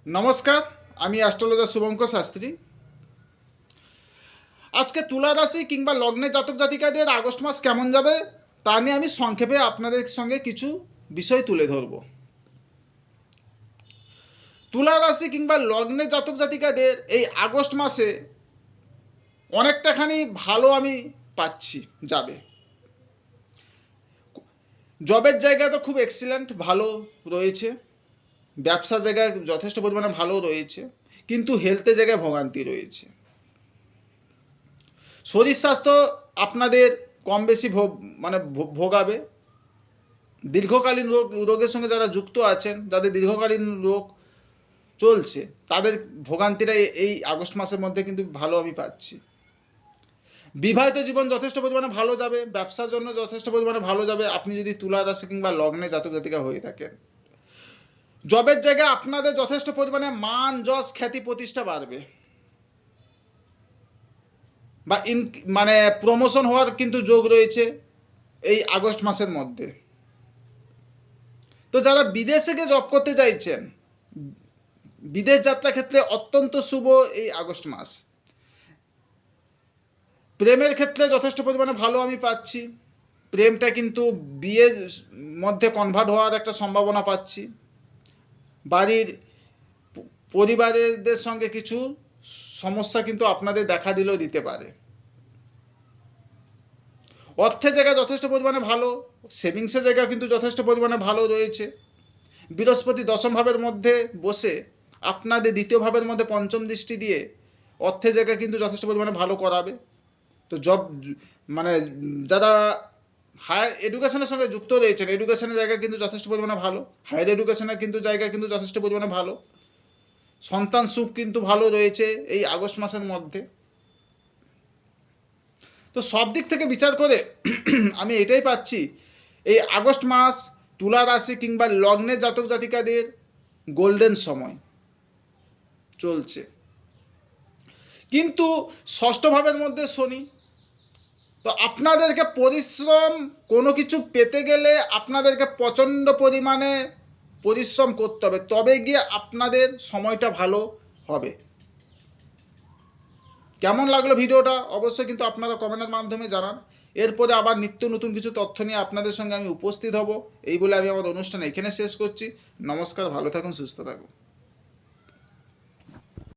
নমস্কার, আমি অ্যাস্ট্রোলজার শুভঙ্কর শাস্ত্রী। আজকে তুলা রাশি কিংবা লগ্নে জাতক জাতিকাদের আগস্ট মাস কেমন যাবে তা নিয়ে আমি সংক্ষেপে আপনাদের সঙ্গে কিছু বিষয় তুলে ধরব। তুলা রাশি কিংবা লগ্নে জাতক জাতিকাদের এই আগস্ট মাসে অনেকটাখানি ভালো আমি পাচ্ছি যাবে। জবের জায়গা তো খুব এক্সিলেন্ট ভালো রয়েছে, ব্যবসার জায়গায় যথেষ্ট পরিমাণে ভালো রয়েছে, কিন্তু হেলথের জায়গায় ভোগান্তি রয়েছে। শরীর স্বাস্থ্য আপনাদের কম বেশি ভোগাবে। দীর্ঘকালীন রোগের সঙ্গে যারা যুক্ত আছেন, যাদের দীর্ঘকালীন রোগ চলছে, তাদের ভোগান্তিটা এই আগস্ট মাসের মধ্যে কিন্তু ভালো আমি পাচ্ছি। বিবাহিত জীবন যথেষ্ট পরিমাণে ভালো যাবে, ব্যবসার জন্য যথেষ্ট পরিমাণে ভালো যাবে আপনি যদি তুলা রাশি কিংবা লগ্নে জাতক জাতিকা হয়ে থাকেন। জবের জায়গায় আপনাদের যথেষ্ট পরিমাণে মান যশ খ্যাতি প্রতিষ্ঠা বাড়বে, বা প্রমোশন হওয়ার কিন্তু যোগ রয়েছে এই আগস্ট মাসের মধ্যে। তো যারা বিদেশে গিয়ে জব করতে চাইছেন, বিদেশ যাত্রার ক্ষেত্রে অত্যন্ত শুভ এই আগস্ট মাস। প্রেমের ক্ষেত্রে যথেষ্ট পরিমাণে ভালো আমি পাচ্ছি, প্রেমটা কিন্তু বিয়ের মধ্যে কনভার্ট হওয়ার একটা সম্ভাবনা পাচ্ছি। বাড়ির পরিবারের সঙ্গে কিছু সমস্যা কিন্তু আপনাদের দেখা দিলেও দিতে পারে। অর্থের জায়গা যথেষ্ট পরিমাণে ভালো, সেভিংসের জায়গা কিন্তু যথেষ্ট পরিমাণে ভালো রয়েছে। বৃহস্পতি দশম ভাবের মধ্যে বসে আপনাদের দ্বিতীয় ভাবের মধ্যে পঞ্চম দৃষ্টি দিয়ে অর্থের জায়গা কিন্তু যথেষ্ট পরিমাণে ভালো করাবে। তো যারা হায়ার এডুকেশনের সঙ্গে যুক্ত রয়েছেন, এডুকেশনের জায়গা কিন্তু যথেষ্ট পরিমাণে ভালো, হায়ার এডুকেশনের কিন্তু জায়গা কিন্তু যথেষ্ট পরিমাণে ভালো। সন্তান সুখ কিন্তু ভালো রয়েছে এই আগস্ট মাসের মধ্যে। তো সব দিক থেকে বিচার করে আমি এটাই পাচ্ছি, এই আগস্ট মাস তুলা রাশি কিংবা লগ্নে জাতক জাতিকাদের গোল্ডেন সময় চলছে। কিন্তু ষষ্ঠ ভাবের মধ্যে শনি, তো আপনাদেরকে পরিশ্রম, কোনো কিছু পেতে গেলে আপনাদেরকে প্রচণ্ড পরিমাণে পরিশ্রম করতে হবে, তবে গিয়ে আপনাদের সময়টা ভালো হবে। কেমন লাগলো ভিডিওটা অবশ্যই কিন্তু আপনারা কমেন্টের মাধ্যমে জানান। এরপরে আবার নিত্য নতুন কিছু তথ্য নিয়ে আপনাদের সঙ্গে আমি উপস্থিত হব। এই বলে আমি আমার অনুষ্ঠান এখানে শেষ করছি। নমস্কার, ভালো থাকুন, সুস্থ থাকুন।